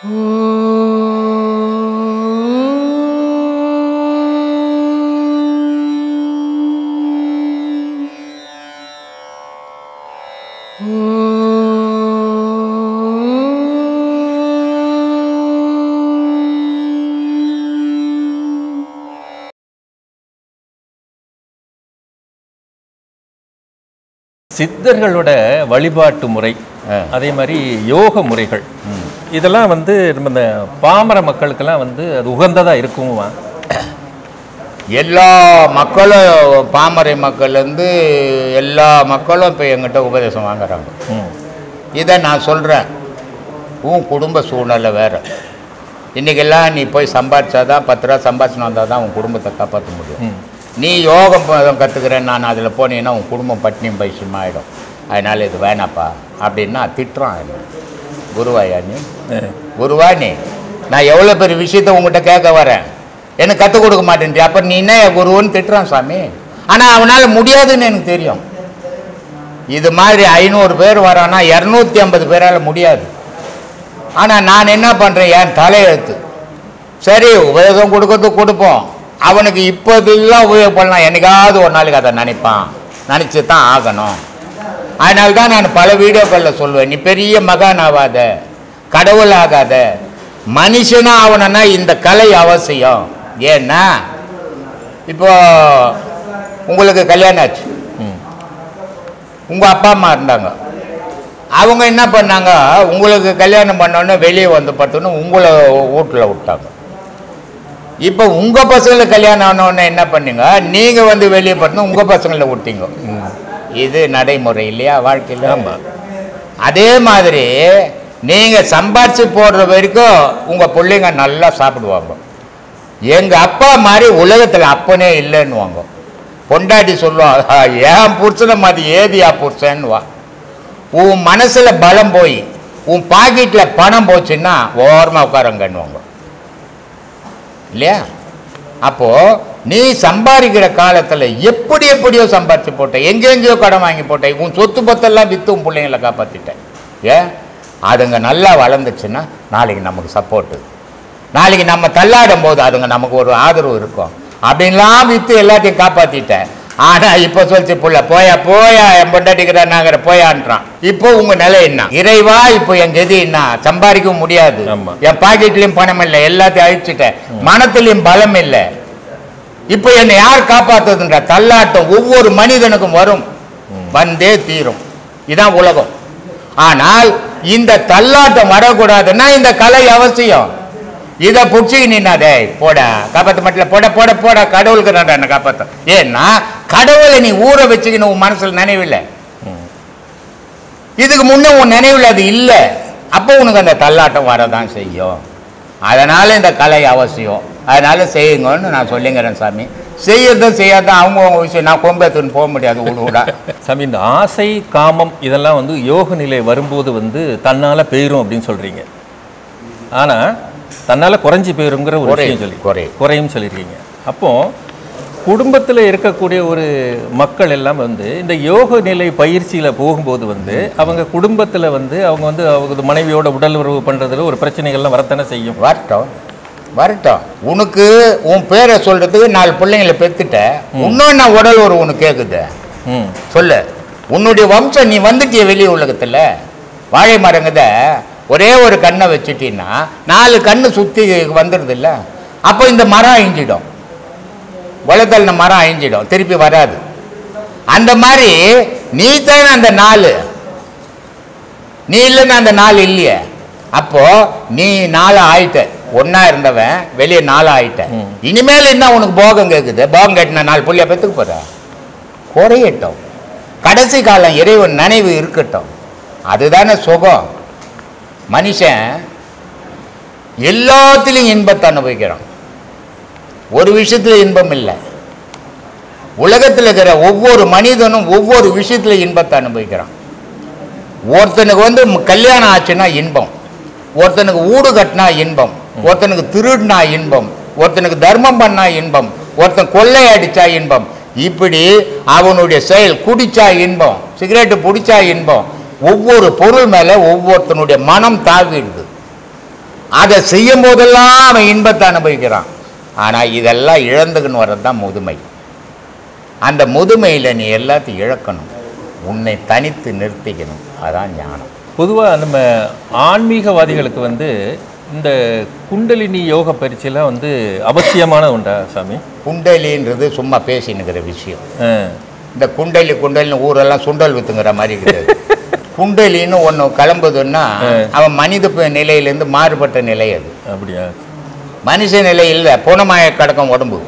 சித்தர்களோட வழிபாட்டு முறை, அதே மாதிரி யோக முறைகள், இதெல்லாம் வந்து நம்ம இந்த பாமர மக்களுக்கெல்லாம் வந்து அது உகந்ததாக இருக்குமா? எல்லா மக்களும், பாமரை மக்கள் வந்து எல்லா மக்களும் இப்போ எங்கிட்ட உபதேசம் வாங்குறாங்க. இதை நான் சொல்கிறேன், உன் குடும்ப சூழ்நிலை வேறு. இன்றைக்கெல்லாம் நீ போய் சம்பாதிச்சாதான் 10 ரூபா சம்பாதிச்சுன்னு வந்தால் தான் உன் குடும்பத்தை காப்பாற்ற முடியும். நீ யோகம் கற்றுக்கிறேன் நான் அதில் போனீங்கன்னா உன் குடும்பம் பட்டினியும் பைசியமாக ஆகிடும். அதனால் இது வேணாப்பா அப்படின்னா திட்டுறான். என்ன குருவாயா நீ? குருவா நீ? நான் எவ்வளோ பெரிய விஷயத்த உங்கள்கிட்ட கேட்க வரேன், எனக்கு கற்றுக் கொடுக்க மாட்டேன். அப்போ நீ என்ன குருன்னு திட்டுறான் சாமி. ஆனால் அவனால் முடியாதுன்னு எனக்கு தெரியும். இது மாதிரி 500 பேர் வரான்னா 250 பேரால் முடியாது. ஆனால் நான் என்ன பண்ணுறேன், என் தலையெழுத்து. சரி, உபயோகம் கொடுக்கறதுக்கு கொடுப்போம். அவனுக்கு இப்போதெல்லாம் உபயோகப்படலாம், என்னைக்காவது ஒரு நாளைக்கு அதை நினைப்பான், நினச்சி தான் ஆகணும். அதனால தான் நான் பல வீடியோக்களில் சொல்லுவேன், நீ பெரிய மகான் ஆகாத, கடவுள் ஆகாத, மனுஷனாக ஆகணும்னா இந்த கலை அவசியம். ஏன்னா இப்போ உங்களுக்கு கல்யாணம் ஆச்சு, உங்கள் அப்பா அம்மா இருந்தாங்க, அவங்க என்ன பண்ணாங்க, உங்களுக்கு கல்யாணம் பண்ணோன்னே வெளியே வந்து பார்த்தோன்னே உங்களை வீட்டில் விட்டாங்க. இப்போ உங்கள் பசங்களுக்கு கல்யாணம் ஆனோடனே என்ன பண்ணீங்க, நீங்கள் வந்து வெளியே பார்த்தோன்னா உங்கள் பசங்களை விட்டீங்க. இது நடைமுறை இல்லையா வாழ்க்கையில்? ஆமாம். அதே மாதிரி நீங்கள் சம்பாரிச்சு போடுற வரைக்கும் உங்கள் பிள்ளைங்க நல்லா சாப்பிடுவாங்க. எங்கள் அப்பா மாதிரி உலகத்தில் அப்பனே இல்லைன்னுவாங்க. பொண்டாட்டி சொல்லுவாங்க, ஏன் புருஷனை மாதிரி ஏதியா புருஷன்னுவா. உன் மனசில் பலம் போய் உன் பாக்கெட்டில் பணம் போச்சுன்னா ஓரமாக உட்காரங்கன்னுவாங்க இல்லையா? அப்போது நீ சம்பாதிக்கிற காலத்தில் எப்படியோ சம்பாதிச்சு போட்ட, எங்கெங்கேயோ கடன் வாங்கி போட்ட, உன் சொத்து பத்தெல்லாம் விற்று உன் பிள்ளைங்களை காப்பாற்றிட்டேன். ஏன்? அதுங்க நல்லா வளர்ந்துச்சுன்னா நாளைக்கு நமக்கு சப்போர்ட்டு, நாளைக்கு நம்ம தள்ளாடும் போது அதுங்க நமக்கு ஒரு ஆதரவு இருக்கும். அப்படின்லாம் விற்று எல்லாத்தையும் காப்பாற்றிட்டேன். ஆனால் இப்போ சொல்லிச்சு புள்ள, போயா என் பொண்டாட்டிக்கிறான் நாங்கிற போயான்றான். இப்போ உங்கள் நிலை என்ன? இறைவா, இப்போ என் கதி என்ன? சம்பாதிக்கவும் முடியாது, என் பாக்கெட்லேயும் பணம் இல்லை, எல்லாத்தையும் அழிச்சிட்டேன், மனத்திலையும் பலம் இல்லை. இப்போ என்னை யார் காப்பாற்றுதுன்ற தள்ளாட்டம் ஒவ்வொரு மனிதனுக்கும் வரும், வந்தே தீரும். இதுதான் உலகம். ஆனால் இந்த தள்ளாட்டம் வரக்கூடாதுன்னா இந்த கலை அவசியம். இதை பிடிச்சிக்கு நின்னாதே போட காப்பாற்ற மாட்டல, போட கடவுளுக்கு தான் என்ன காப்பாற்ற. ஏன்னா கடவுளை நீ ஊற வச்சுக்கணும், உன் மனசில் நினைவில்லை. இதுக்கு முன்னே உன் நினைவில் அது இல்லை. அப்போ உனக்கு அந்த தள்ளாட்டம் வரதான் செய்யும். அதனால் இந்த கலை அவசியம். அதனால் செய்யுங்கன்னு நான் சொல்லிங்கிறேன் சாமி. செய்யறதும் செய்யாதான் அவங்கவுங்க விஷயம். நான் கொம்பேத்துன்னு போக முடியாது ஊடா சாமி. இந்த ஆசை, காமம் இதெல்லாம் வந்து யோக நிலை வரும்போது வந்து தன்னால் போயிடும் அப்படின்னு சொல்கிறீங்க. ஆனால் தன்னால் குறைஞ்சி போயிருங்கிற ஒரு விஷயம் சொல்லி குறையும் சொல்லியிருக்கீங்க. அப்போது குடும்பத்தில் இருக்கக்கூடிய ஒரு மக்கள் எல்லாம் வந்து இந்த யோக நிலை பயிற்சியில் போகும்போது வந்து அவங்க குடும்பத்தில் வந்து அவங்க மனைவியோட உடல் உறவு பண்ணுறதுல ஒரு பிரச்சனைகள்லாம் வரத்தானே செய்யும். வரட்டும். உனக்கு உன் பேரை சொல்கிறதுக்கு 4 பிள்ளைங்களை பெற்றுட்ட, இன்னொன்று உடல் உறவு உனக்கு கேட்குது. சொல்லு, உன்னுடைய வம்சம் நீ வந்துட்டிய வெளியே உலகத்தில். வாழை மரங்குத ஒரே ஒரு கண்ணை வச்சுட்டீங்கன்னா 4 கண்ணு சுற்றி வந்துடுது இல்லை? அப்போ இந்த மரம் அழிஞ்சிடும், வளத்தல் மரம் அழிஞ்சிடும், திருப்பி வராது. அந்த மாதிரி நீ தானே அந்த 4, நீ இல்லைன்னா அந்த 4 இல்லையே. அப்போ நீ 4 ஆயிட்ட, ஒன்னா இருந்தவன் வெளியே 4 ஆயிட்ட. இனிமேல் என்ன உனக்கு போகம் கேட்குது? போகம் கேட்டுனா 4 புள்ளிய பெற்றுக்கு போற, குறையட்டும். கடைசி காலம் இறைவன் நினைவு இருக்கட்டும். அதுதானே சுகம். மனுஷன் எல்லாத்திலையும் இன்பத்தை அனுபவிக்கிறான், ஒரு விஷயத்துல இன்பம் இல்லை. உலகத்தில் இருக்கிற ஒவ்வொரு மனிதனும் ஒவ்வொரு விஷயத்துல இன்பத்தை அனுபவிக்கிறான். ஒருத்தனுக்கு கல்யாணம் ஆச்சுன்னா இன்பம், ஒருத்தனுக்கு ஊடு கட்டினா இன்பம், ஒருத்தனுக்கு திருடினா இன்பம், ஒருத்தனுக்கு தர்மம் பண்ணா இன்பம், ஒருத்தன் கொள்ளை அடிச்சா இன்பம். இப்படி அவனுடைய செயல், குடிச்சா இன்பம், சிகரெட்டு பிடிச்சா இன்பம். ஒவ்வொரு பொருள் மேலே ஒவ்வொருத்தனுடைய மனம் தாவிடுது. அதை செய்யும் போதெல்லாம் அவன் இன்பத்தை அனுபவிக்கிறான். ஆனால் இதெல்லாம் இழந்துக்குன்னு வர்றது தான் முதுமை. அந்த முதுமையில் நீ எல்லாத்தையும் இழக்கணும், உன்னை தனித்து நிறுத்திக்கணும். அதான் ஞானம். பொதுவாக நம்ம ஆன்மீகவாதிகளுக்கு வந்து இந்த குண்டலினி யோக பயிற்சியெல்லாம் வந்து அவசியமான உண்டா சாமி? குண்டலின்றது சும்மா பேசினுக்கிற விஷயம். இந்த குண்டலின்னு ஊரெல்லாம் சுண்டல் வித்துங்கிற மாதிரி கிடையாது. குண்டலின்னு ஒன்று கிளம்புதுன்னா அவன் மனித நிலையிலேருந்து மாறுபட்ட நிலை. அது அப்படியா? மனுஷ நிலை இல்லை, புனமாய கடக்கம் உடம்பு.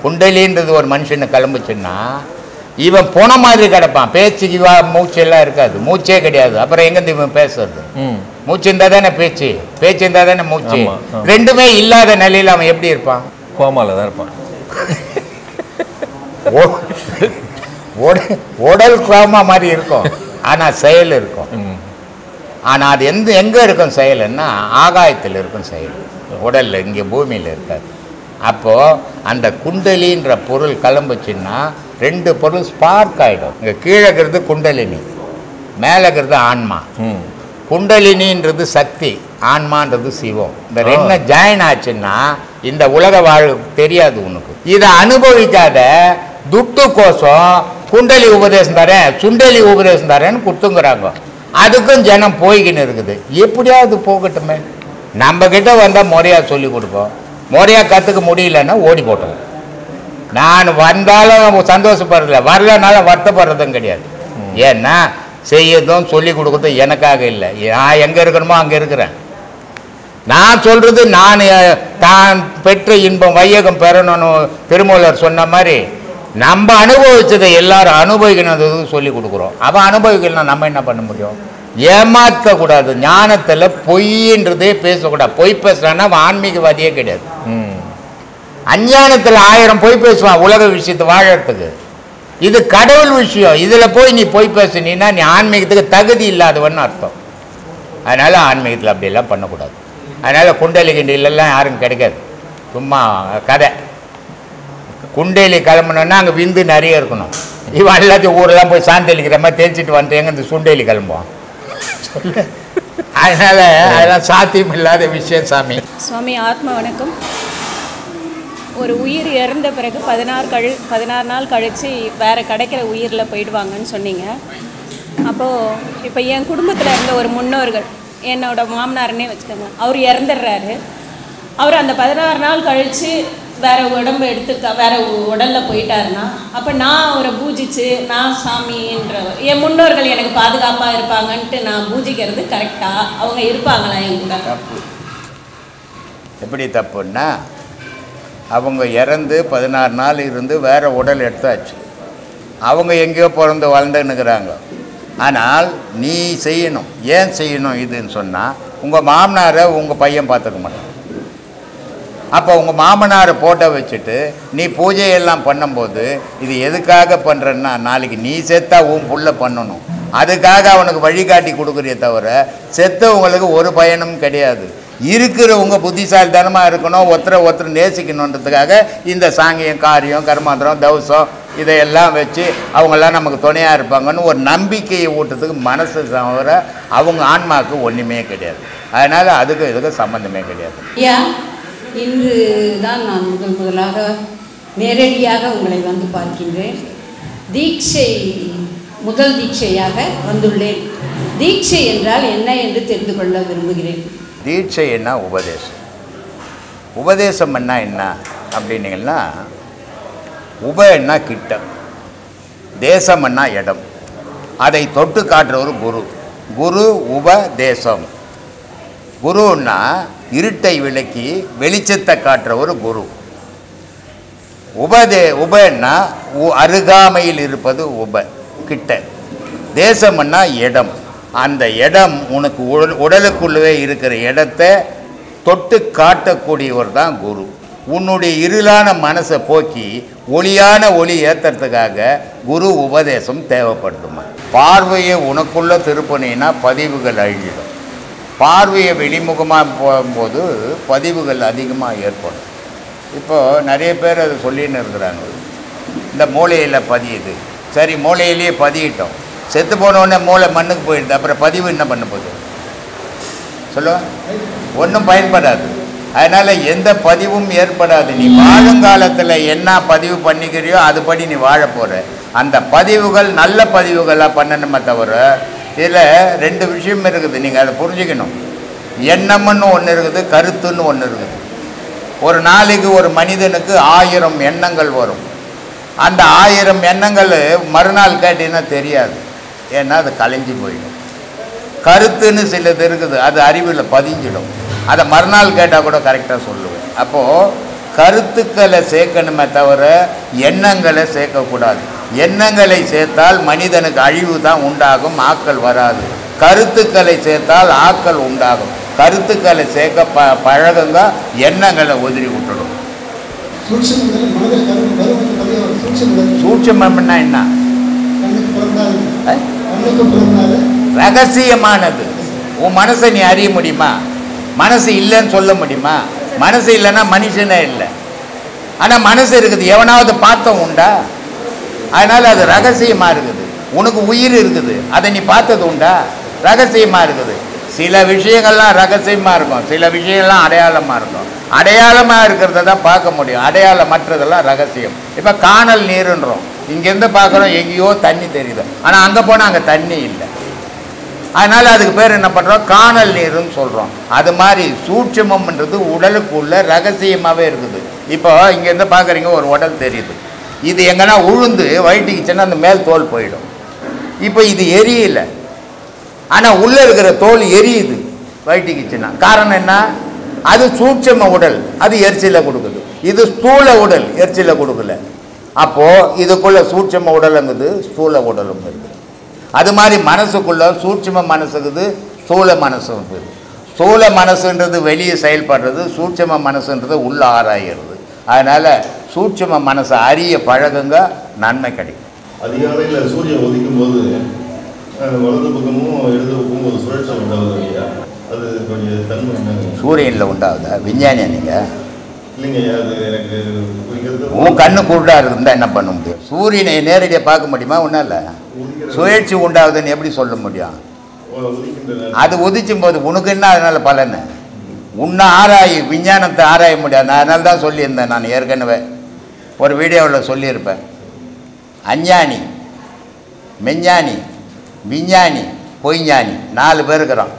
குண்டலின்றது ஒரு மனுஷனை கிளம்புச்சுன்னா இவன் போன மாதிரி கிடப்பான். பேச்சுக்கு மூச்செல்லாம் இருக்காது, மூச்சே கிடையாது. அப்புறம் எங்கேருந்து இவன் பேசுறது? மூச்சு இருந்தால் தானே பேச்சு, பேச்சு இருந்தால் தானே மூச்சு. ரெண்டுமே இல்லாத நிலையில் அவன் எப்படி இருப்பான்? கோமால தான் இருப்பான். உடல் கோமா மாதிரி இருக்கும், ஆனால் செயல் இருக்கும். ஆனால் அது எங்கே இருக்கும் செயல்னா ஆகாயத்தில் இருக்கும் செயல், உடலில் இங்கே பூமியில் இருக்காது. அப்போது அந்த குண்டலின்ற பொருள் கிளம்புச்சுன்னா ரெண்டு பொருள் ஸ்பார்க் ஆகிடும். இங்கே கீழே இருக்கிறது குண்டலினி, மேலே இருக்கிறது ஆன்மா. குண்டலினின்றது சக்தி, ஆன்மான்றது சிவம். இந்த ரெண்டு ஜாயின் ஆச்சுன்னா இந்த உலக வாழ் தெரியாது உனக்கு. இதை அனுபவிக்காத துட்டு கோஷம் குண்டலி உபதேசம் தரேன், சுண்டலி உபதேசம் தரேன்னு கொடுத்துங்கிறாங்க. அதுக்கும் ஜனம் போய்கின்னு இருக்குது. எப்படியாவது போகட்டுமே, நம்ம கிட்ட வந்தால் முறையாக சொல்லி கொடுப்போம். முறையாக கற்றுக்க முடியலன்னா ஓடி போட்டோம். நான் வந்தாலும் சந்தோஷப்படுறதில்ல, வரலனால வருத்தப்படுறதும் கிடையாது. ஏன்னா செய்யறதும் சொல்லி கொடுக்குறதும் எனக்காக இல்லை. நான் எங்கே இருக்கணுமோ அங்கே இருக்கிறேன். நான் சொல்கிறது நான் தான் பெற்ற இன்பம் வையகம் பெறணும்னு திருமூலர் சொன்ன மாதிரி நம்ம அனுபவிச்சதை எல்லாரும் அனுபவிக்கணும் சொல்லி கொடுக்குறோம். அவன் அனுபவிக்கலாம், நம்ம என்ன பண்ண முடியும்? ஏமாற்றக்கூடாது. ஞானத்தில் பொய்ன்றதே பேசக்கூடாது. பொய் பேசுறான்னா அவன் ஆன்மீகவாதியே கிடையாது. அஞ்ஞானத்தில் 1000 பொய் பேசுவான் உலக விஷயத்தை வாழறதுக்கு. இது கடவுள் விஷயம். இதில் போய் நீ பொய் பேசுனீன்னா நீ ஆன்மீகத்துக்கு தகுதி இல்லாதவன்னு அர்த்தம். அதனால் ஆன்மீகத்தில் அப்படியெல்லாம் பண்ணக்கூடாது. அதனால் குண்டலி கிண்டிலெல்லாம் யாரும் கிடைக்காது, சும்மா கதை. குண்டேலி கிளம்பணுன்னா அங்கே விந்து நிறைய இருக்கணும். இவன் எல்லாத்தையும் ஊரெல்லாம் போய் சாந்தளிக்கிற மாதிரி தெரிஞ்சிட்டு வந்துட்டு எங்கே இந்த சுண்டேலி கிளம்புவான்? அதனால் அதெல்லாம் சாத்தியம் இல்லாத விஷயம் சாமி. சுவாமி ஆத்மா வணக்கம். ஒரு உயிர் இறந்த பிறகு 16 நாள் கழித்து வேறு கிடைக்கிற உயிரில் போயிடுவாங்கன்னு சொன்னீங்க. அப்போது இப்போ என் குடும்பத்தில் இருந்த ஒரு முன்னோர்கள், என்னோட மாமனார்னே வச்சுக்கோங்க, அவர் இறந்துடுறாரு. அவர் அந்த 16 நாள் கழித்து வேறு உடம்பு எடுத்து வேறு உடலில் போயிட்டாருன்னா அப்போ நான் அவரை பூஜித்து நான் சாமின்ற என் முன்னோர்கள் எனக்கு பாதுகாப்பாக இருப்பாங்கன்ட்டு நான் பூஜிக்கிறது கரெக்டாக? அவங்க இருப்பாங்களா என் கூட? தப்பு. எப்படி தப்புன்னா, அவங்க இறந்து 16 நாள் இருந்து வேறு உடல் எடுத்தாச்சு. அவங்க எங்கேயோ பிறந்து வளர்ந்துன்னுக்குறாங்க. ஆனால் நீ செய்யணும். ஏன் செய்யணும் இதுன்னு சொன்னால், உங்கள் மாமனாரை உங்கள் பையன் பார்த்துக்க மாட்டான். அப்போ உங்கள் மாமனாரை போட்டோ வச்சுட்டு நீ பூஜையெல்லாம் பண்ணும்போது இது எதுக்காக பண்ணுறன்னா, நாளைக்கு நீ செத்தா உன் புள்ள பண்ணணும், அதுக்காக அவனுக்கு வழிகாட்டி கொடுக்குறிய தவிர செத்தவங்களுக்கு ஒரு பயனும் கிடையாது. இருக்கிறவங்க புத்திசாலித்தனமாக இருக்கணும், ஒருத்தரை நேசிக்கணுன்றதுக்காக இந்த சாங்கியம், காரியம், கர்மாந்திரம், தவசம் இதையெல்லாம் வச்சு அவங்கெல்லாம் நமக்கு துணையாக இருப்பாங்கன்னு ஒரு நம்பிக்கையை ஊட்டுறதுக்கு மனசு தவிர அவங்க ஆன்மாவுக்கு ஒன்றுமே கிடையாது. அதனால் அதுக்கு இதுக்கு சம்மந்தமே கிடையாது. இன்று தான் நான் முதலாக நேரடியாக உங்களை வந்து பார்க்கின்றேன். முதல் தீட்சையாக வந்துள்ளேன். தீட்சை என்றால் என்ன என்று தெரிந்து கொள்ள விரும்புகிறேன். தீட்சை என்ன? உபதேசம். உபதேசம் என்ன அப்படின்னீங்கன்னா, உபன்னா கிட்ட, தேசம்னா இடம், அதை தொட்டு காட்டுற ஒரு குரு. குரு உபதேசம். குருன்னா இருட்டை விளக்கி வெளிச்சத்தை காட்டுற ஒரு குரு. உபன்னா அருகாமையில் இருப்பது உப, கிட்ட. தேசம்னா இடம். அந்த இடம் உனக்கு உடலுக்குள்ளவே இருக்கிற இடத்தை தொட்டு காட்டக்கூடியவர் தான் குரு. உன்னுடைய இருளான மனசை போக்கி ஒளியான ஒளி ஏற்றுறதுக்காக குரு உபதேசம் தேவைப்படுதுமா. பார்வையை உனக்குள்ள திருப்பணினா பதிவுகள் அழிஞ்சிடும். பார்வையை வெளிமுகமாக போகும்போது பதிவுகள் அதிகமாக ஏற்படும். இப்போது நிறைய பேர் அதை சொல்லின்னு இருக்கிறாங்க, இந்த மூளையில் பதியுது. சரி, மூளையிலேயே பதியிட்டோம், செத்து போனோடனே மூளை மண்ணுக்கு போயிடுது, அப்புறம் பதிவு என்ன பண்ண போகுது? சொல்லுவா, ஒன்றும் பயன்படாது. அதனால் எந்த பதிவும் ஏற்படாது. நீ வாழுங்காலத்தில் என்ன பதிவு பண்ணிக்கிறியோ அதுபடி நீ வாழ போகிற. அந்த பதிவுகள் நல்ல பதிவுகளாக பண்ணணுமே தவிர, இதில் 2 விஷயம் இருக்குது, நீங்கள் அதை புரிஞ்சுக்கணும். எண்ணம்னு ஒன்று இருக்குது, கருத்துன்னு ஒன்று இருக்குது. ஒரு நாளைக்கு ஒரு மனிதனுக்கு 1000 எண்ணங்கள் வரும். அந்த 1000 எண்ணங்கள் மறுநாள் கேட்டீங்கன்னா தெரியாது, ஏன்னா அது கலைஞ்சி போயிடும். கருத்துன்னு சிலது இருக்குது, அது அறிவில் பதிஞ்சிடும். அதை மறுநாள் கேட்டால் கூட கரெக்டாக சொல்லுவேன். அப்போது கருத்துக்களை சேர்க்கணுமே தவிர எண்ணங்களை சேர்க்கக்கூடாது. எண்ணங்களை சேர்த்தால் மனிதனுக்கு அழிவு தான் உண்டாகும், ஆக்கல் வராது. கருத்துக்களை சேர்த்தால் ஆக்கல் உண்டாகும். கருத்துக்களை சேர்க்க பழகுங்க, எண்ணங்களை உதிரி விட்டுடும். சூட்சமம்னா என்ன? ரகசியமானது. உன் மனசை நீ அறிய முடியுமா? மனசு இல்லைன்னு சொல்ல முடியுமா? மனசு இல்லைன்னா மனுஷனே இல்லை. ஆனால் மனசு இருக்குது, எவனாவது பார்த்தோம் உண்டா? அதனால் அது ரகசியமாக இருக்குது. உனக்கு உயிர் இருக்குது, அதை நீ பார்த்தது உண்டா? ரகசியமாக இருக்குது. சில விஷயங்கள்லாம் ரகசியமாக இருக்கும், சில விஷயங்கள்லாம் அடையாளமாக இருக்கும். அடையாளமாக இருக்கிறத தான் பார்க்க முடியும், அடையாளமற்றதெல்லாம் ரகசியம். இப்போ காணல் நீருன்றோம், இங்கேருந்து பார்க்குறோம், எங்கேயோ தண்ணி தெரியுது, ஆனால் அங்கே போனால் அங்கே தண்ணி இல்லை. அதனால் அதுக்கு பேர் என்ன பண்ணுறோம்? காணல் நீருன்னு சொல்கிறோம். அது மாதிரி சூட்சமம்ன்றது உடலுக்குள்ள ரகசியமாகவே இருக்குது. இப்போ இங்கேருந்து பார்க்குறீங்க, ஒரு உடல் தெரியுது, இது எங்கன்னா உழுந்து வயிற்றுக்குச்சுன்னா அந்த மேல் தோல் போயிடும். இப்போ இது எரியலை, ஆனால் உள்ளே இருக்கிற தோல் எரியுது வயிற்றுக்குச்சுன்னா. காரணம் என்ன? அது சூட்சம உடல், அது எரிச்சலை கொடுக்குது. இது ஸ்தூல உடல், எரிச்சலை கொடுக்கல. அப்போது இதுக்குள்ள சூட்சம உடலுங்குது, ஸ்தூல உடலும் இருக்குது. அது மாதிரி மனசுக்குள்ள சூட்சம மனசுக்குது, ஸ்தூல மனசும் இருக்குது. ஸ்தூல மனசுன்றது வெளியே செயல்படுறது, சூட்சம மனசுன்றது உள்ள ஆராயிறது. அதனால் சூட்சம மனசை அறிய பழகுங்க, நன்மை கிடைக்கும். அதிகாலையில் சூரியன் உதிக்கும் போது வலது பக்கமும் இடது பக்கமும் ஒரு சுழற்சி உண்டாகுது இல்லையா? அது கொஞ்சம் தன்மை என்னங்க? சூரியனில் உண்டாகுதா? விஞ்ஞானியா நீங்கள்? இல்லைங்க, அது எனக்கு உன் கண்ணு குருடாக இருந்தால் என்ன பண்ண முடியும்? சூரியனை நேரடியாக பார்க்க முடியுமா? ஒன்றும் இல்லை. சுழற்சி உண்டாகுதுன்னு எப்படி சொல்ல முடியும்? அது உதிச்சும் போது உனக்கு என்ன அதனால் பலன்னு? உன்னை விஞ்ஞானத்தை ஆராய முடியாது. நான் அதனால தான் சொல்லியிருந்தேன், நான் ஏற்கனவே ஒரு வீடியோவில் சொல்லியிருப்பேன். அஞ்ஞானி, மெஞ்ஞானி, விஞ்ஞானி, பொய்ஞானி, 4 பேர் இருக்கிறான்.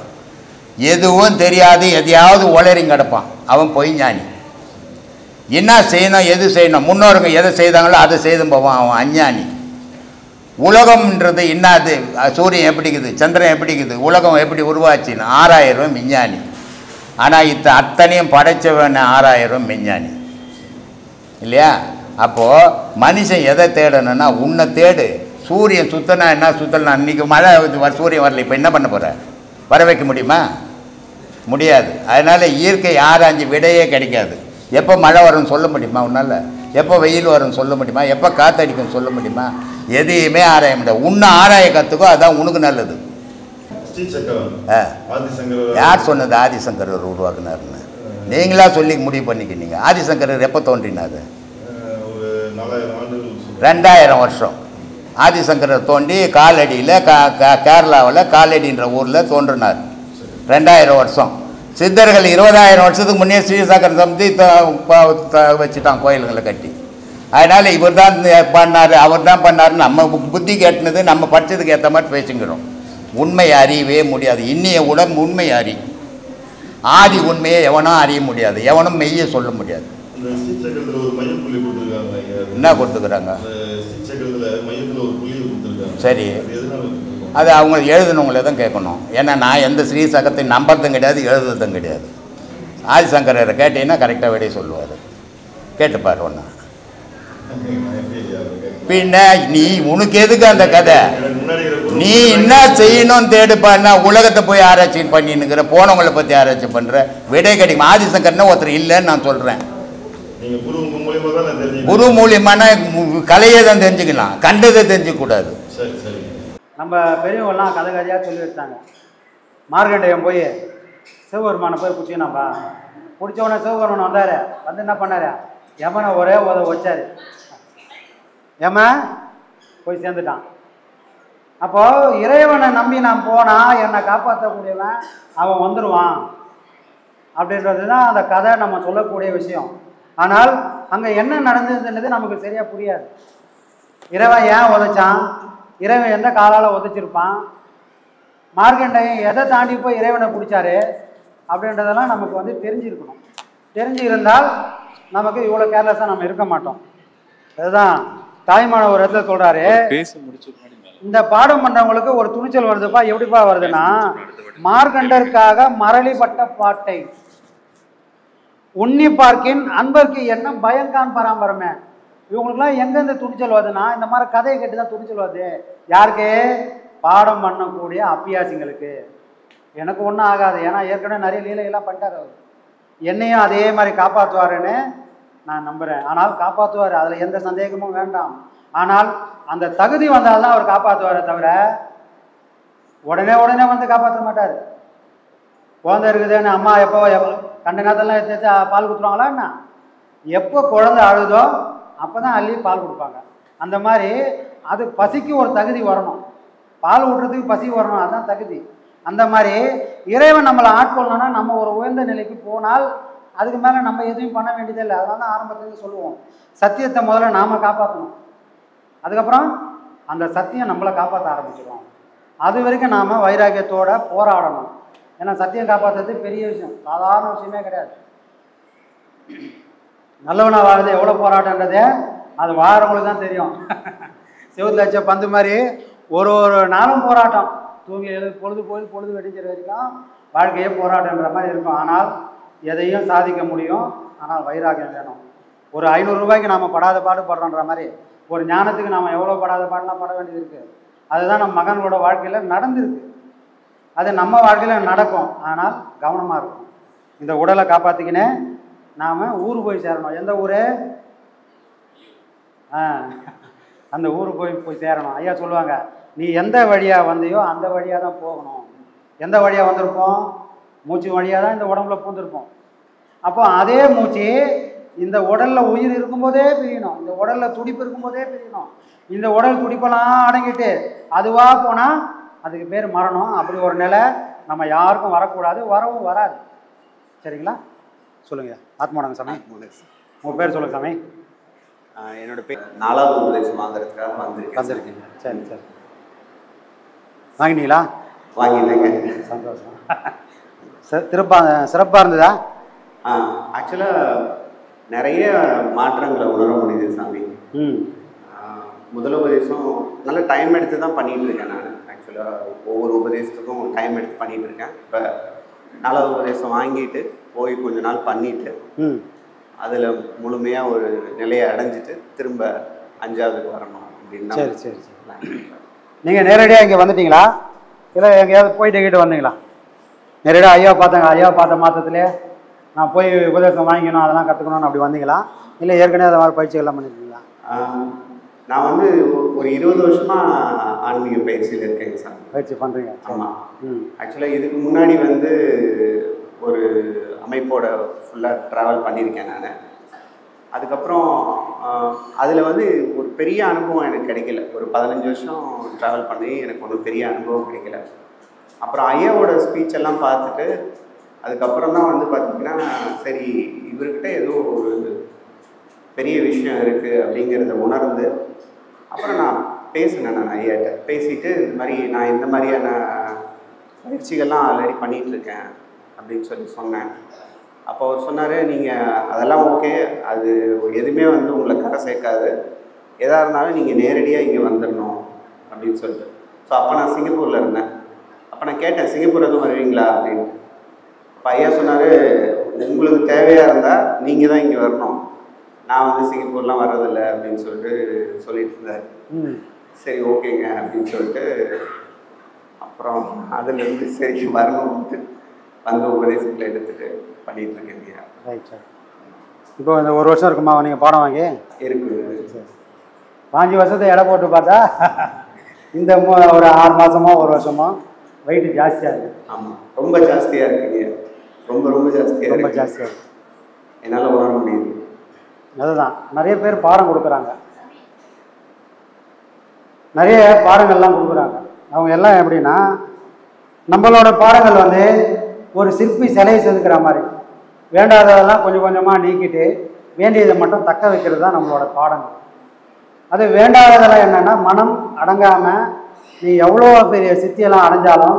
எதுவும் தெரியாது, எதையாவது உளறிங் கிடப்பான், அவன் பொய்ஞானி. என்ன செய்யணும், எது செய்யணும், முன்னோருங்க எதை செய்தாங்களோ அதை செய்து போவான், அவன் அஞ்ஞானி. உலகம்ன்றது என்னது, சூரியன் எப்படிக்குது, சந்திரன் எப்படிக்குது, உலகம் எப்படி உருவாச்சுன்னு ஆராயிரம் விஞ்ஞானி. ஆனால் அத்தனையும் படைச்சவன் 6000 விஞ்ஞானி இல்லையா? அப்போது மனுஷன் எதை தேடணும்னா உன்னை தேடு. சூரியன் சுத்தனா என்ன, சுத்தலாம். அன்றைக்கி மழை சூரியன் வரல, இப்போ என்ன பண்ண போகிற? வர வைக்க முடியுமா? முடியாது. அதனால் இயற்கை ஆராய்ச்சி விடையே கிடைக்காது. எப்போ மழை வரும்னு சொல்ல முடியுமா உன்னால்? எப்போ வெயில் வரும்னு சொல்ல முடியுமா? எப்போ காற்றடிக்கும்னு சொல்ல முடியுமா? எதையுமே ஆராய முடியாது. உன்னை ஆராய கற்றுக்கோ, அதுதான் உனக்கு நல்லது. யார் சொன்னது ஆதிசங்கரர் உருவாக்குனாருன்னு? நீங்களா சொல்லி முடிவு பண்ணிக்கினீங்க. ஆதிசங்கரர் எப்போ தோன்றினார்? 2000 வருஷம். ஆதிசங்கரர் தோண்டி காலடியில் கேரளாவில் காலடின்ற ஊரில் தோன்றினார். 2000 வருஷம். சித்தர்கள் 20000 வருஷத்துக்கு முன்னே ஸ்ரீசக்கர சமிதி வச்சுட்டான் கோயில்களை கட்டி. அதனால் இவர் தான் பண்ணார், அவர் தான் பண்ணார். நம்ம புத்தி கேட்டினது நம்ம படித்ததுக்கு ஏற்ற மாதிரி பேசுங்கிறோம். உண்மையை அறியவே முடியாது. இன்னைய உடன் உண்மையை அறி. ஆதி உண்மையை எவனும் அறிய முடியாது, எவனும் மெய்யை சொல்ல முடியாது. என்ன கொடுத்துக்கிறாங்க? சரி, அது அவங்க எழுதுனவங்களே தான் கேட்கணும். ஏன்னா நான் எந்த ஸ்ரீசக்கத்தை நம்புறதும் கிடையாது, எழுதுறதும் கிடையாது. ஆதிசங்கரரை கேட்டீங்கன்னா கரெக்டாக விடைய சொல்லுவார். கேட்டுப்பார் ஒன்றா. பின்ன நீ உனக்கு எதுக்கு அந்த கதை? நீ என்ன செய்யணும்னு தேடுப்பான்னா உலகத்தை போய் ஆராய்ச்சி பண்ணின்னுக்கிற, போனவங்களை பற்றி ஆராய்ச்சி பண்ணுற, விடை கிடைக்கும். ஆதிசங்கர்னா ஒருத்தர் இல்லைன்னு நான் சொல்கிறேன். குரு மூலியமான கலையை தான் தெரிஞ்சுக்கலாம், கண்டதை தெரிஞ்சுக்கூடாது. நம்ம பெரியவங்கெல்லாம் கதை கதையாக சொல்லி வச்சாங்க. மார்க்கண்டையம் போய் சிவபெருமானை போய் பிடிச்சிக்கணாப்பா. பிடிச்சவொடனே சிவபெருமான் வந்தார். வந்து என்ன பண்ணார்? யமனை ஒரே உதவ வச்சார். யம போய் சேர்ந்துட்டான். அப்போது இறைவனை நம்பி நான் போனால் என்னை காப்பாற்றக்கூடியவன் அவன் வந்துடுவான் அப்படின்றது தான் அந்த கதை நம்ம சொல்லக்கூடிய விஷயம். ஆனால் அங்கே என்ன நடந்ததுன்றது நமக்கு சரியாக புரியாது. இறைவன் ஏன் உதைச்சான், இறைவன் எந்த காலால் உதைச்சிருப்பான், மார்க்கண்டேயன் எதை தாண்டி போய் இறைவனை பிடிச்சாரு அப்படின்றதெல்லாம் நமக்கு வந்து தெரிஞ்சிருக்கணும். தெரிஞ்சு இருந்தால் நமக்கு இவ்வளோ கேர்லெஸ்ஸாக நம்ம இருக்க மாட்டோம். அதுதான் தாய்மான ஒரு இடத்துல சொல்கிறாரு, இந்த பாடம் பண்ணுறவங்களுக்கு ஒரு துணிச்சல் வருதுப்பா. எப்படிப்பா வருதுன்னா, மார்க்கண்டருக்காக மரளிப்பட்ட பாட்டை உன்னி பார்க்கின் அன்பர்க்கு என்ன பயங்கான் பராமரமே. இவங்களுக்குலாம் எங்கே இந்த துணிச்சல் வருதுன்னா, இந்த மாதிரி கதையை கேட்டு தான் துணிச்சல் வருது. யாருக்கு? பாடம் பண்ணக்கூடிய அப்பியாசிங்களுக்கு. எனக்கு ஒன்றும் ஆகாது, ஏன்னா ஏற்கனவே நிறைய லீலையெல்லாம் பண்ணிட்டார் அவர். என்னையும் அதே மாதிரி காப்பாற்றுவாருன்னு நான் நம்புகிறேன். ஆனால் காப்பாற்றுவார், அதில் எந்த சந்தேகமும் வேண்டாம். ஆனால் அந்த தகுதி வந்தால் தான் அவர் காப்பாற்றுவாரே தவிர உடனே வந்து காப்பாற்ற மாட்டார். குழந்தை இருக்குதுன்னு அம்மா எப்போ கண்ட நேரத்தெல்லாம் எடுத்து பால் கொடுத்துருவாங்களா என்ன? எப்போ குழந்தை அழுதோ அப்போ தான் அள்ளி பால் கொடுப்பாங்க. அந்த மாதிரி அது பசிக்கு ஒரு தகுதி வரணும், பால் விடுறதுக்கு பசி வரணும், அதுதான் தகுதி. அந்த மாதிரி இறைவன் நம்மளை ஆட்கொள்ளணும்னா நம்ம ஒரு உயர்ந்த நிலைக்கு போனால் அதுக்கு மேலே நம்ம எதுவும் பண்ண வேண்டியதே இல்லை. அதனால தான் ஆரம்பத்துலேருந்து சொல்லுவோம், சத்தியத்தை முதல்ல நாம் காப்பாற்றணும், அதுக்கப்புறம் அந்த சத்தியம் நம்மளை காப்பாற்ற ஆரம்பிச்சிடும். அது வரைக்கும் நாம் வைராக்கியத்தோடு போராடணும். ஏன்னா சத்தியம் காப்பாற்றுறது பெரிய விஷயம், சாதாரண விஷயமே கிடையாது. நல்லவனா வாழ்றது எவ்வளோ போராட்டன்றதே அது வாரவங்களுக்கு தான் தெரியும். செவத்தில் வச்ச பந்து மாதிரி ஒரு நாளும் போராட்டம், தூங்கி பொழுது போய் பொழுது வெடிக்கிற வரைக்கும் வாழ்க்கையே போராட்டன்ற மாதிரி இருக்கும். ஆனால் எதையும் சாதிக்க முடியும், ஆனால் வைராக்கியம் வேணும். ஒரு 500 ரூபாய்க்கு நாம் படாத பாடுபடுறோன்ற மாதிரி ஒரு ஞானத்துக்கு நாம் எவ்வளோ படாத பாடலாம் பட வேண்டியது இருக்குது. அதுதான் நம்ம மகன்களோட வாழ்க்கையில் நடந்திருக்கு, அது நம்ம வாழ்க்கையில் நடக்கும். ஆனால் கவனமாக இருக்கும். இந்த உடலை காப்பாற்றிக்கினே நாம் ஊர் போய் சேரணும். எந்த ஊர்? அந்த ஊருக்கு போய் சேரணும். ஐயா சொல்லுவாங்க, நீ எந்த வழியாக வந்தியோ அந்த வழியாக தான் போகணும். எந்த வழியாக வந்திருப்போம்? மூச்சு வழியாக தான் இந்த உடம்புல பூந்துருப்போம். அப்போ அதே மூச்சு இந்த உடலில் உயிர் இருக்கும்போதே பிரியணும், இந்த உடலில் துடிப்பு இருக்கும்போதே பிரியணும். இந்த உடல் துடிப்பெல்லாம் அடங்கிட்டு அதுவாக போனால் அதுக்கு பேர் மரணம். அப்படி ஒரு நிலை நம்ம யாருக்கும் வரக்கூடாது, வரவும் வராது. சரிங்களா? சொல்லுங்கள். ஆத்மானங்க சாமி, உங்கள் பேர் சொல்லுங்கள் சாமி. என்னோட பேர் 4வது உபதேசம் வாங்குறதுக்காக வந்திருக்கீங்க. சரி சரி, வாங்கினீங்களா? வாங்கினேங்க, சந்தோஷம். சிறப்பாக இருந்ததா? ஆக்சுவலாக நிறைய மாற்றங்களை உணர முடியுது சாமி. முதல் உபதேசம் நல்ல டைம் எடுத்து தான் பண்ணிகிட்டு இருக்கேன் நான். ஆக்சுவலாக ஒவ்வொரு உபதேசத்துக்கும் டைம் எடுத்து பண்ணிகிட்டு இருக்கேன். இப்போ 4வது உபதேசம் வாங்கிட்டு போய் கொஞ்ச நாள் பண்ணிவிட்டு அதில் முழுமையாக ஒரு நிலையை அடைஞ்சிட்டு திரும்ப 5வதுக்கு வரணும் அப்படின்னா. சரி சரி சரி. நீங்கள் நேரடியாக இங்கே வந்துட்டீங்களா இல்லை எங்கேயாவது போயிட்டு வந்தீங்களா? நேரடியாக ஐயா பார்த்தாங்க, ஐயா பார்த்த மாதத்துலேயே நான் போய் உபதேசம் வாங்கிக்கணும் அதெல்லாம் கற்றுக்கணும்னு அப்படி வந்தீங்களா? இல்லை ஏற்கனவே அதை மாதிரி பயிற்சிகள்லாம் பண்ணியிருக்கீங்களா? நான் வந்து ஒரு 20 வருஷமாக ஆன்மீக பயிற்சியில் இருக்கேங்க சார். பயிற்சி பண்ணுறீங்க? ஆமாம். ஆக்சுவலாக இதுக்கு முன்னாடி வந்து ஒரு அமைப்போட ஃபுல்லாக ட்ராவல் பண்ணியிருக்கேன் நான். அதுக்கப்புறம் அதில் வந்து ஒரு பெரிய அனுபவம் எனக்கு கிடைக்கல. ஒரு 15 வருஷம் ட்ராவல் பண்ணி எனக்கு ஒன்றும் பெரிய அனுபவம் கிடைக்கல. அப்புறம் ஐயாவோட ஸ்பீச்செல்லாம் பார்த்துட்டு அதுக்கப்புறம் தான் வந்து பார்த்திங்கன்னா, சரி இவர்கிட்ட ஏதோ ஒரு பெரிய விஷயம் இருக்குது அப்படிங்கிறத உணர்ந்து அப்புறம் நான் பேசினேன். நான் ஐயாட்ட பேசிட்டு இந்த மாதிரி நான் இந்த மாதிரியான பயிற்சிகள்லாம் ஆல்ரெடி பண்ணிகிட்ருக்கேன் அப்படின்னு சொன்னேன். அப்போ அவர் சொன்னார், நீங்கள் அதெல்லாம் ஓகே, அது எதுவுமே வந்து உங்களை கரை சேர்க்காது, எதாக இருந்தாலும் நீங்கள் நேரடியாக இங்கே வந்துடணும் அப்படின்னு சொல்லிட்டு. ஸோ அப்போ நான் சிங்கப்பூரில் இருந்தேன். அப்போ நான் கேட்டேன், சிங்கப்பூர் எதுவும் வருவீங்களா அப்படின்னு. அப்போ ஐயா சொன்னார், உங்களுக்கு தேவையாக இருந்தால் நீங்கள் தான் இங்கே வரணும், நான் வந்து சிங்கப்பூர்லாம் வர்றதில்லை அப்படின்னு சொல்லிட்டு இருந்தார். சரி ஓகேங்க அப்படின்னு சொல்லிட்டு அப்புறம் அதுலேருந்து சரி வரணும்ட்டு வந்து உபதேசத்தில் எடுத்துகிட்டு பண்ணிகிட்டு இருக்கேங்க. Right sir. இப்போ இந்த 1 வருஷம் இருக்குமா நீங்கள் பாடம் வாங்கி? இருக்குது. சரி, 5 வருஷத்தை எடை போட்டு பார்த்தா இந்த ஒரு 6 மாதமோ 1 வருஷமோ வெயிட் ஜாஸ்தியாக இருக்குது. ஆமாம், ரொம்ப ஜாஸ்தியாக இருக்குங்க. ரொம்ப ரொம்ப ஜாஸ்தியாக இருக்குது. என்னால் உணர முடியுது. அதுதான் நிறைய பேர் பாடம் கொடுக்குறாங்க, நிறைய பாடங்கள்லாம் கொடுக்குறாங்க. அவங்க எல்லாம் எப்படின்னா நம்மளோட பாடங்கள் வந்து ஒரு சிற்பி சிலையை செதுக்கிற மாதிரி வேண்டாததெல்லாம் கொஞ்சம் கொஞ்சமாக நீக்கிட்டு வேண்டியதை மட்டும் தக்க வைக்கிறது தான் நம்மளோட பாடங்கள். அது வேண்டாததெல்லாம் என்னென்னா மனம் அடங்காமல் நீ எவ்வளோ பெரிய சித்தியெல்லாம் அடைஞ்சாலும்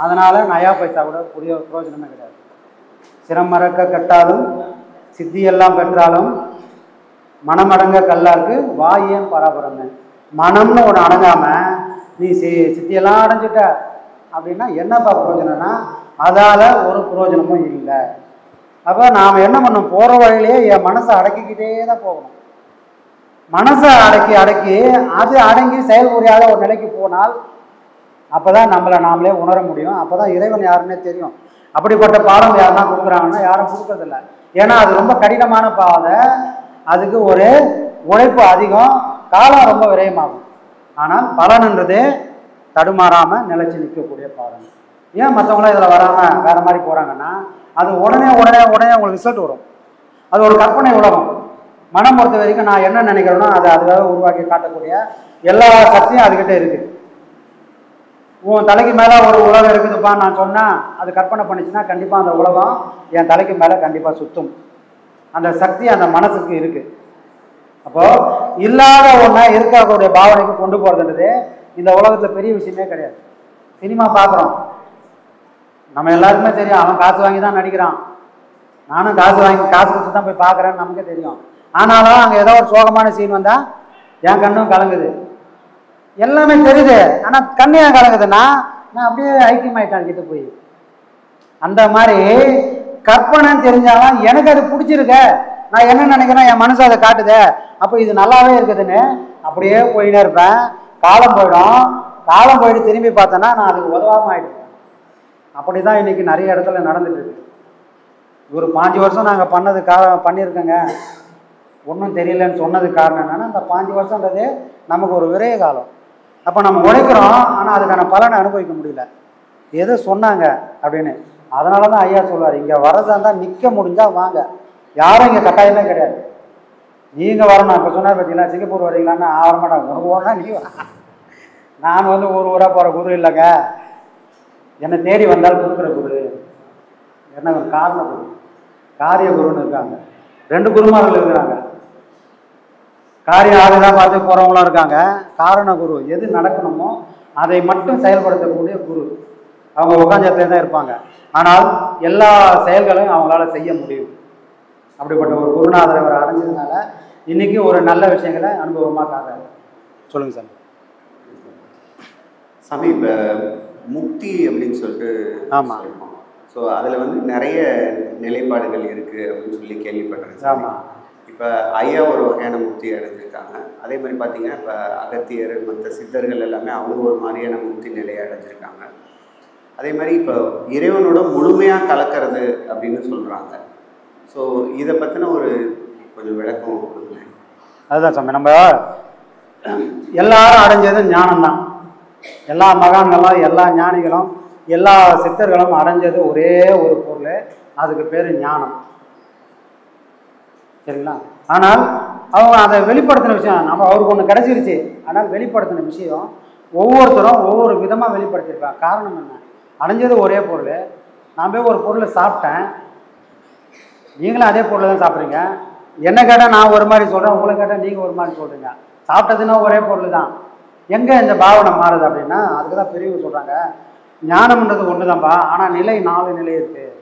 அதனால் நயா பைசா கூட புரிய பிரயோஜனமே கிடையாது. சிரமறக்க கட்டாலும் சித்தியெல்லாம் பெற்றாலும் மனமடங்க கல்லாருக்கு வாயேன் பராபரமே. மனம்னு ஒன்று அடங்காமல் நீ சித்தியெல்லாம் அடைஞ்சிட்ட அப்படின்னா என்னப்பா பிரயோஜனம்னா அதால் ஒரு பிரயோஜனமும் இல்லை. அப்போ நாம் என்ன பண்ணணும், போகிற வழியிலேயே என் மனசை அடக்கிக்கிட்டே தான் போகணும். மனசை அடக்கி அது அடங்கி செயல்முறையாக ஒரு நிலைக்கு போனால் அப்போ தான் நம்மளை நாமளே உணர முடியும். அப்போ தான் இறைவன் யாருன்னே தெரியும். அப்படிப்பட்ட பாடம் யாருன்னா கொடுக்குறாங்கன்னா யாரும் கொடுக்கறதில்ல. ஏன்னா அது ரொம்ப கடினமான பாதை, அதுக்கு ஒரு உழைப்பு அதிகம், காலம் ரொம்ப விரயமாகும். ஆனால் பலன்ன்றது தடுமாறாமல் நிலைச்சி நிற்கக்கூடிய பாடம். ஏன் மற்றவங்களாம் இதில் வராமல் வேறு மாதிரி போகிறாங்கன்னா அது உடனே உங்களுக்கு ரிசல்ட் வரும். அது ஒரு கற்பனை உலகம். மனம் பொறுத்த வரைக்கும் நான் என்ன நினைக்கிறேனோ அதை அதுக்காக உருவாக்கி காட்டக்கூடிய எல்லா சக்தியும் அதுக்கிட்ட இருக்குது. உன் தலைக்கு மேலே ஒரு உலகம் இருக்குதுப்பா நான் சொன்னால் அது கற்பனை பண்ணிச்சுன்னா கண்டிப்பாக அந்த உலகம் என் தலைக்கு மேலே கண்டிப்பாக சுற்றும். அந்த சக்தி அந்த மனசுக்கு இருக்குது. அப்போது இல்லாத ஒன்றை இருக்கக்கூடிய பாவனைக்கு கொண்டு போகிறதுன்றது இந்த உலகத்தில் பெரிய விஷயமே கிடையாது. சினிமா பார்க்குறோம், நம்ம எல்லாருக்குமே தெரியும், அவன் காசு வாங்கி தான் நடிக்கிறான், நானும் காசு கொடுத்து தான் போய் பார்க்குறேன்னு நமக்கே தெரியும். ஆனாலும் அங்கே ஏதோ ஒரு சோகமான சீன் வந்தால் என் கண்ணும் கலங்குது, எல்லாமே தெரியுது. ஆனால் கண்ணு ஏன் கலங்குதுன்னா நான் அப்படியே ஐக்கியமாயிட்டேன் கிட்ட போய். அந்த மாதிரி கற்பனைன்னு தெரிஞ்சாலும் எனக்கு அது பிடிச்சிருக்க, நான் என்ன நினைக்கிறேன் என் மனசு அதை காட்டுதே, அப்போ இது நல்லாவே இருக்குதுன்னு அப்படியே போயினே இருப்பேன். காலம் போயிட்டு திரும்பி பார்த்தேன்னா நான் அதுக்கு உதவாமல் ஆகிடுவேன். அப்படி தான் இன்றைக்கி நிறைய இடத்துல நடந்துட்டு இருக்கு. ஒரு 5 வருஷம் நாங்கள் பண்ணியிருக்கோங்க, ஒன்றும் தெரியலன்னு சொன்னதுக்கு காரணம் என்னென்னா இந்த 5 வருஷன்றது நமக்கு ஒரு விரைய காலம். அப்போ நம்ம உழைக்கிறோம், ஆனால் அதுக்கான பலனை அனுபவிக்க முடியல. எது சொன்னாங்க அப்படின்னு. அதனால தான் ஐயா சொல்லுவார், இங்கே வரதா இருந்தால் நிற்க முடிஞ்சால் வாங்க, யாரும் இங்கே கட்டாயமே கிடையாது, நீங்கள் வரணும். இப்போ சொன்னார் பார்த்தீங்களா, சிங்கப்பூர் வரீங்களான்னு வரமாட்டாங்க, உனக்கு ஓடனா நீ நான் வந்து ஊராக போகிற குரு இல்லைங்க, என்னை தேடி வந்தால் கொடுக்குற குரு, என்ன காரண குரு, காரிய குருன்னு இருக்காங்க, 2 குருமார்கள் இருக்கிறாங்க. காரியம் ஆகுதான் பார்த்து போகிறவங்களாம் இருக்காங்க. காரண குரு, எது நடக்கணுமோ அதை மட்டும் செயல்படுத்தக்கூடிய குரு. அவங்க உட்காந்தத்துல தான் இருப்பாங்க, ஆனால் எல்லா செயல்களையும் அவங்களால செய்ய முடியும். அப்படிப்பட்ட ஒரு குருநாதரை அவர் அடைஞ்சதுனால இன்னைக்கு ஒரு நல்ல விஷயங்களை அனுபவமாக காட்டுறாரு. சொல்லுங்க சார். சாமி, இப்போ முக்தி அப்படின்னு சொல்லிட்டு ஆமாம், ஸோ அதில் வந்து நிறைய நிலைப்பாடுகள் இருக்குது அப்படின்னு சொல்லி கேள்விப்பட்டேன். ஆமாம். இப்போ ஐயா ஒரு வகையான முக்தி அடைஞ்சிருக்காங்க. அதே மாதிரி பார்த்தீங்கன்னா இப்போ அகத்தியர் மற்ற சித்தர்கள் எல்லாமே அவங்க ஒரு மாதிரியான முக்தி நிலையை அடைஞ்சிருக்காங்க. அதே மாதிரி இப்போ இறைவனோட முழுமையாக கலக்கிறது அப்படின்னு சொல்கிறாங்க. ஸோ இதை பற்றின ஒரு கொஞ்சம் விளக்கம் கொடுங்க. அதுதான் சாமி, நம்ம எல்லாரும் அடைஞ்சது ஞானம்தான். எல்லா மகான்களும் எல்லா ஞானிகளும் எல்லா சித்தர்களும் அடைஞ்சது ஒரே ஒரு பொருள், அதுக்கு பேர் ஞானம். சரிங்களா? ஆனால் அவங்க அதை வெளிப்படுத்தின விஷயம் நம்ம அவருக்கு ஒன்று கிடைச்சிருச்சு. ஆனால் வெளிப்படுத்தின விஷயம் ஒவ்வொருத்தரும் ஒவ்வொரு விதமாக வெளிப்படுத்தியிருப்பாங்க. காரணம் என்ன? அடைஞ்சது ஒரே பொருள். நான் போய் ஒரு பொருளை சாப்பிட்டேன், நீங்களும் அதே பொருளை தான் சாப்பிட்றீங்க. என்ன கேட்டால் நான் ஒரு மாதிரி சொல்கிறேன், உங்களை கேட்டால் நீங்கள் ஒரு மாதிரி சொல்கிறீங்க. சாப்பிட்டதுன்னா ஒரே பொருள் தான். எங்கே இந்த பாவனை மாறுது அப்படின்னா அதுக்கு தான் பெரியவங்க சொல்கிறாங்க, ஞானம்ன்றது ஒன்று தான்ப்பா, ஆனால் நிலை 4 நிலை இருக்குது.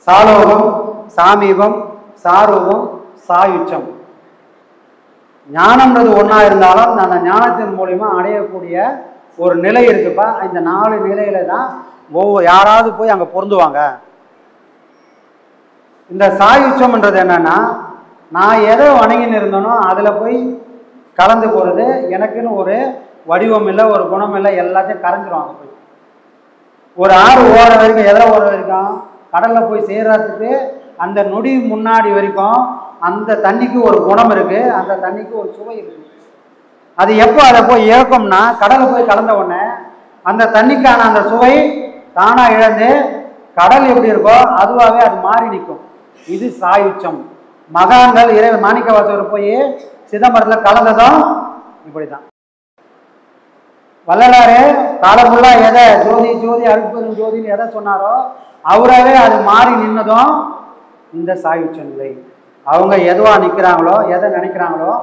சாலோகம், சாமீபம், சாரூபம், சாயுச்சம். ஞானம்ன்றது ஒன்றா இருந்தாலும் அந்த ஞானத்தின் மூலிமா அடையக்கூடிய ஒரு நிலை இருக்குப்பா. இந்த 4 நிலையில தான் யாராவது போய் அங்கே பொருந்துவாங்க. இந்த சாயுச்சம்ன்றது என்னன்னா, நான் எதை வணங்கின்னு இருந்தேனோ அதில் போய் கலந்து போகிறது. எனக்குன்னு ஒரு வடிவம் இல்லை, ஒரு குணம் இல்லை, எல்லாத்தையும் கரைஞ்சிருவாங்க. போய் ஒரு ஆறு ஓடுற வரைக்கும், எதில் ஓடுற வரைக்கும், கடலில் போய் சேர்றதுக்கு அந்த நொடி முன்னாடி வரைக்கும் அந்த தண்ணிக்கு ஒரு குணம் இருக்குது, அந்த தண்ணிக்கு ஒரு சுவை இருக்குது. அது எப்போ அதை போய் இழக்கும்னா கடலை போய் கலந்த உடனே அந்த தண்ணிக்கான அந்த சுவை தானாக இழந்து கடல் எப்படி இருக்கோ அதுவாகவே அது மாறி நிற்கும். இது சாயுச்சம். மகான்கள் இறைவன் மாணிக்கவாசகர் போய் சிதம்பரத்தில் கலந்ததும் இப்படி தான். வள்ளலாறு காலம் ஃபுல்லாக எதை ஜோதி ஜோதி அருட்பெரும் ஜோதின்னு எதை சொன்னாரோ அவராகவே அது மாறி நின்னதும் இந்த சாயுச்ச நிலை. அவங்க எதுவாக நிற்கிறாங்களோ எதை நினைக்கிறாங்களோ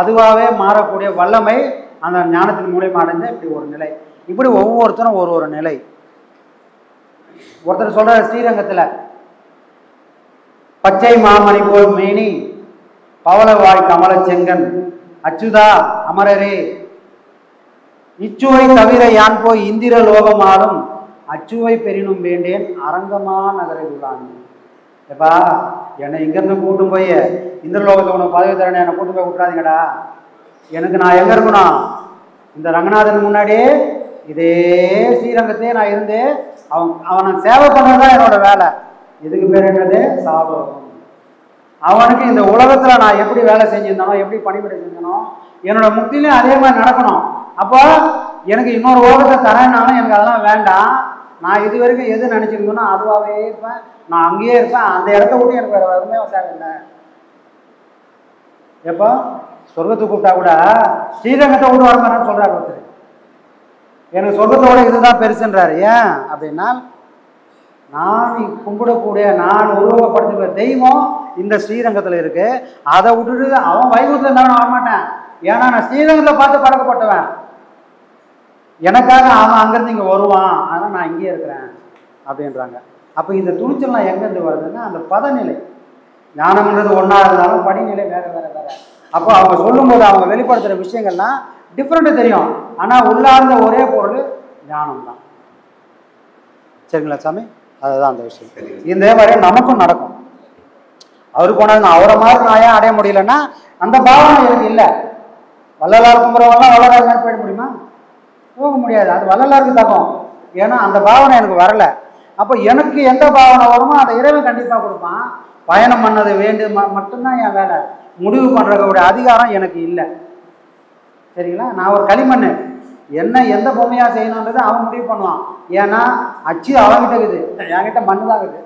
அதுவாகவே மாறக்கூடிய வல்லமை அந்த ஞானத்தின் மூலியமாக அடைஞ்ச இப்படி ஒரு நிலை. இப்படி ஒவ்வொருத்தரும் ஒரு ஒரு நிலை. ஒருத்தர் சொல்ற ஸ்ரீரங்கத்தில் பச்சை மாமணி போல் மேனி பவளவாய் கமல செங்கன் அச்சுதா அமரரே இச்சுவை தவிர யான் போய் இந்திர லோகமாலும் அச்சுவை பெரினும் வேண்டேன் அரங்கமா நகரை உள்ளான். எப்பா என்னை இங்கேருந்து கூட்டும் போய் இந்திரலோகத்தில் உனக்கு பதவி தரேன், என்னை கூட்டு போய் விட்டுறாதீங்கடா. எனக்கு நான் எங்கே இருக்கணும்? இந்த ரங்கநாதன் முன்னாடியே இதே ஸ்ரீரங்கத்தையே நான் இருந்து அவனை சேவை பண்ணுறது தான் என்னோட வேலை. இதுக்கு பேர் என்னது? சாபம். அவனுக்கு இந்த உலகத்தில் நான் எப்படி வேலை செஞ்சிருந்தானோ எப்படி பணிபுரி செஞ்சனோ என்னோட முக்திலையும் அதே மாதிரி நடக்கணும். அப்போ எனக்கு இன்னொரு உலகத்தை தரேன்னாலும் எனக்கு அதெல்லாம் வேண்டாம். நான் இது வரைக்கும் எது நினச்சிருந்தோன்னா அதுவாகவே இருப்பேன், நான் அங்கேயே இருப்பேன். அந்த இடத்த விட்டு எனக்கு வேறு வருமையாக சேவை இல்லை. எப்போ சொர்க்கத்துக்கு கூப்பிட்டா கூட ஸ்ரீரங்கத்தை விட்டு வரமான்னு சொல்கிறார் ஒருத்தர். எனக்கு சொர்க்கத்தோட இதுதான் பெருசுன்றாரு. ஏன் அப்படின்னா நான் கும்பிடக்கூடிய நான் உருவகப்படுத்துகிற தெய்வம் இந்த ஸ்ரீரங்கத்தில் இருக்கு. அதை விட்டுட்டு அவன் வைகுண்டத்தில் இருந்தாலும் வரமாட்டேன். ஏன்னா நான் ஸ்ரீரங்கத்தில் பார்த்து பழக்கப்பட்டவன். எனக்காக அவன் அங்கேருந்து இங்கே வருவான், ஆனால் நான் இங்கேயே இருக்கிறேன் அப்படின்றாங்க. அப்போ இந்த துணிச்சல்லாம் எங்கேருந்து வருதுன்னா அந்த பதநிலை. ஞானம்ன்றது ஒன்றா இருந்தாலும் படிநிலை வேறு வேறு வேறு. அப்போ அவங்க சொல்லும்போது அவங்க வெளிப்படுத்துகிற விஷயங்கள்லாம் டிஃப்ரெண்ட்டு தெரியும். ஆனால் உள்ளார்ந்த ஒரே பொருள் ஞானம் தான். சரிங்களா சாமி? அதுதான் அந்த விஷயம். இந்த மாதிரி நமக்கும் நடக்கும். அவருக்கு போனது அவரை மாதிரி நான் ஏன் அடைய முடியலன்னா அந்த பாவனை எனக்கு இல்லை. வள்ளலார் கும்புறவங்களாம் வள்ளலார் மாதிரி போயிட முடியுமா? போக முடியாது. அது வள்ளலாருக்கு தகும். ஏன்னா அந்த பாவனை எனக்கு வரலை. அப்போ எனக்கு எந்த பாவனை வருமோ அதை இறைவன் கண்டிப்பாக கொடுப்பான். பயணம் பண்ணது வேண்டியது மட்டும்தான் என் வேலை. முடிவு பண்ணுறதோடைய அதிகாரம் எனக்கு இல்லை. சரிங்களா? நான் ஒரு களிமண், என்ன எந்த பொம்மையாக செய்யணுன்றது அவன் முடிவு பண்ணுவான். ஏன்னா அச்சு அவன்கிட்ட இருக்குது, என்கிட்ட மண்ணு தான் இருக்குது.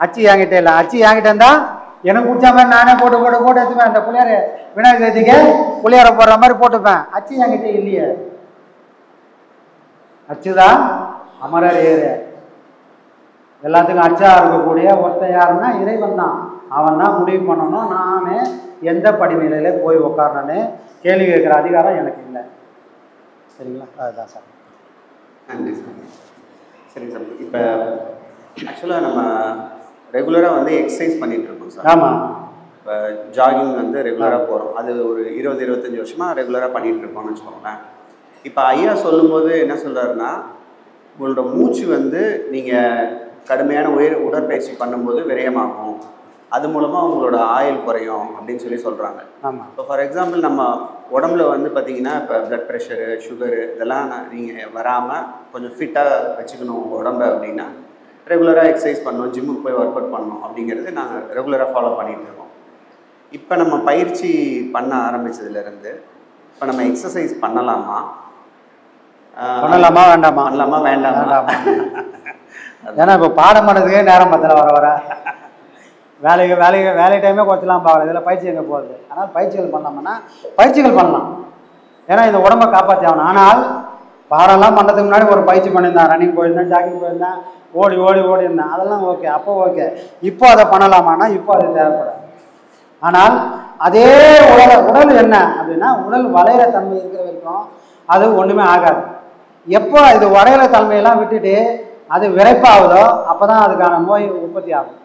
அச்சு என்கிட்ட இல்லை. அச்சு என்கிட்ட இருந்தால் எனக்கு பிடிச்ச மாதிரி நானே போட்டு போட்டு போட்டு எடுத்துப்பேன். அந்த புளியார விநாயகர் சதுர்த்திக்கு புளியார போடுற மாதிரி போட்டுப்பேன். அச்சு என்கிட்ட இல்லையே. அச்சுதான் அமரர் ஏறு. எல்லாத்துக்கும் அச்சா இருக்கக்கூடிய ஒருத்தன் யாருன்னா இறைவன் தான். அவன் தான் முடிவு பண்ணணும். நானே எந்த படிநிலையில போய் உட்காரணுன்னு கேள்வி கேட்குற அதிகாரம் எனக்கு இல்லை. சரிங்களா? அதுதான் சார். நன்றி சார். சரிங்க சார். இப்போ ஆக்சுவலாக நம்ம ரெகுலராக வந்து எக்ஸசைஸ் பண்ணிகிட்டு இருக்கோம் சார். ஆமாம். இப்போ ஜாகிங் வந்து ரெகுலராக போகிறோம். அது ஒரு 20-25 வருஷமாக ரெகுலராக பண்ணிகிட்டு இருக்கோம்னு வச்சுக்கோங்களேன். இப்போ ஐயா சொல்லும்போது என்ன சொல்கிறாருன்னா, உங்களோட மூச்சு வந்து நீங்கள் கடுமையான உடற்பயிற்சி பண்ணும்போது விரயமாகும், அது மூலமாக உங்களோட ஆயுள் குறையும் அப்படின்னு சொல்லி சொல்கிறாங்க. ஆமாம். இப்போ ஃபார் எக்ஸாம்பிள் நம்ம உடம்புல வந்து பார்த்திங்கன்னா இப்போ ப்ளட் ப்ரெஷரு, சுகரு இதெல்லாம் நீங்கள் வராமல் கொஞ்சம் ஃபிட்டாக வச்சுக்கணும் உங்கள் உடம்பை அப்படின்னா ரெகுலராக எக்ஸசைஸ் பண்ணணும், ஜிம்முக்கு போய் ஒர்க் அவுட் பண்ணணும் அப்படிங்கிறது நாங்கள் ரெகுலராக ஃபாலோ பண்ணிகிட்டு இருக்கோம். இப்போ நம்ம பயிற்சி பண்ண ஆரம்பித்ததுலேருந்து இப்போ நம்ம எக்ஸசைஸ் பண்ணலாமா வேண்டாமா? பண்ணலாமா வேண்டாமா? ஏன்னா இப்போ பாடம் பண்ணதுக்கே நேரம் பத்தல வர வேலை டைமே கொஞ்சலாம் பார்க்கல. இதில் பயிற்சி எங்கே போகுது? ஆனால் பயிற்சிகள் பண்ணலாம்னா பயிற்சிகள் பண்ணலாம். ஏன்னா இந்த உடம்பை காப்பாற்றி ஆகணும். ஆனால் பாடம்லாம் பண்ணுறதுக்கு முன்னாடி ஒரு பயிற்சி பண்ணியிருந்தேன், ரன்னிங் போயிருந்தேன், ஜாக்கிங் போயிருந்தேன், ஓடி இருந்தேன், அதெல்லாம் ஓகே, அப்போ ஓகே. இப்போ அதை பண்ணலாமான்னா இப்போ அது தேவைப்படாது. ஆனால் அதே உடல் என்ன அப்படின்னா உடல் வளையிற தன்மை இருக்கிற வரைக்கும் அது ஒன்றுமே ஆகாது. எப்போ இது வளையிற தன்மையெல்லாம் விட்டுட்டு அது விரைப்பாகுதோ அப்போ தான் அதுக்கான நோய் உற்பத்தி ஆகும்.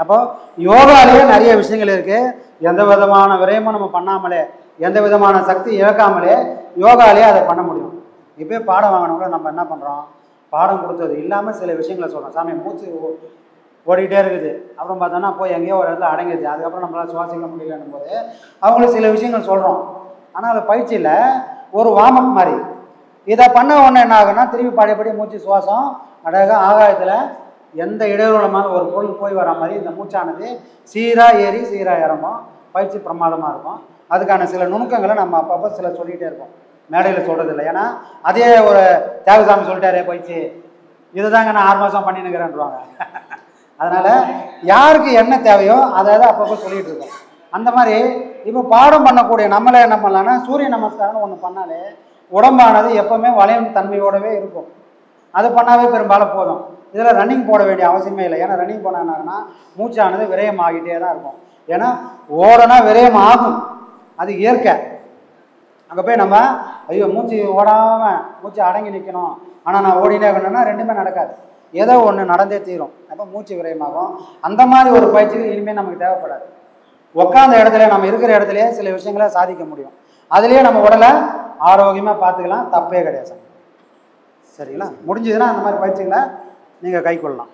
அப்போது யோகாலேயே நிறைய விஷயங்கள் இருக்குது. எந்த விதமான விரயமும் நம்ம பண்ணாமலே, எந்த விதமான சக்தி இழக்காமலே யோகாலேயே அதை பண்ண முடியும். இப்போ பாடம் வாங்கினவங்கள நம்ம என்ன பண்ணுறோம், பாடம் கொடுத்தது இல்லாமல் சில விஷயங்களை சொல்கிறோம். சாமி மூச்சு ஓடிக்கிட்டே இருக்குது, அப்புறம் பார்த்தோன்னா போய் எங்கேயோ ஒரு இடத்துல அடங்கிடுது, அதுக்கப்புறம் நம்மளால் சுவாசிக்க முடியலன்னும் போது அவங்களுக்கு சில விஷயங்கள் சொல்கிறோம். ஆனால் அது பயிற்சியில் ஒரு வார்மப் மாதிரி. இதை பண்ண உடனே என்ன ஆகுன்னா திரும்பி பழையபடி மூச்சு சுவாசம் அழகாக ஆகாயத்தில் எந்த இடையூறுலமாக ஒரு பொருள் போய் வர மாதிரி இந்த மூச்சானது சீராக ஏறி சீராக இறங்கும். பயிற்சி பிரமாதமாக இருக்கும். அதுக்கான சில நுணுக்கங்களை நம்ம அப்பப்போ சில சொல்லிகிட்டே இருக்கோம், மேடையில் சொல்கிறது இல்லை. ஏன்னா அதே ஒரு தேவசாமி சொல்லிட்டாரே பயிற்சி, இது தாங்க நான் 6 மாதம் பண்ணினுக்கிறேன்றாங்க. அதனால் யாருக்கு என்ன தேவையோ அதை அப்பப்போ சொல்லிகிட்டு இருக்கோம். அந்த மாதிரி இப்போ பாடம் பண்ணக்கூடிய நம்மளே என்ன பண்ணலான்னா சூரிய நமஸ்காரம்னு ஒன்று பண்ணாலே உடம்பானது எப்போவுமே வளையும் தன்மையோடவே இருக்கும். அது பண்ணாவே பெரும்பாலும் போதும். இதில் ரன்னிங் போட வேண்டிய அவசியமே இல்லை. ஏன்னா ரன்னிங் போனாங்கன்னா மூச்சானது விரயம் ஆகிட்டே தான் இருக்கும். ஏன்னா ஓடனா விரயம் ஆகும், அது இயற்கை. அங்கே போய் நம்ம ஐயோ மூச்சு ஓடாமல் மூச்சு அடங்கி நிற்கணும், ஆனால் நான் ஓடினே இருக்கணும்னா ரெண்டுமே நடக்காது. ஏதோ ஒன்று நடந்தே தீரும். அப்போ மூச்சு விரயமாகும். அந்த மாதிரி ஒரு பயிற்சிகள் இனிமேல் நமக்கு தேவைப்படாது. உட்காந்த இடத்துல நம்ம இருக்கிற இடத்துலையே சில விஷயங்களை சாதிக்க முடியும். அதுலேயே நம்ம உடலை ஆரோக்கியமாக பார்த்துக்கலாம், தப்பே கிடையாது. சரிங்களா? முடிஞ்சதுன்னா அந்த மாதிரி பயிற்சிகளை நீங்கள் கை கொள்ளலாம்.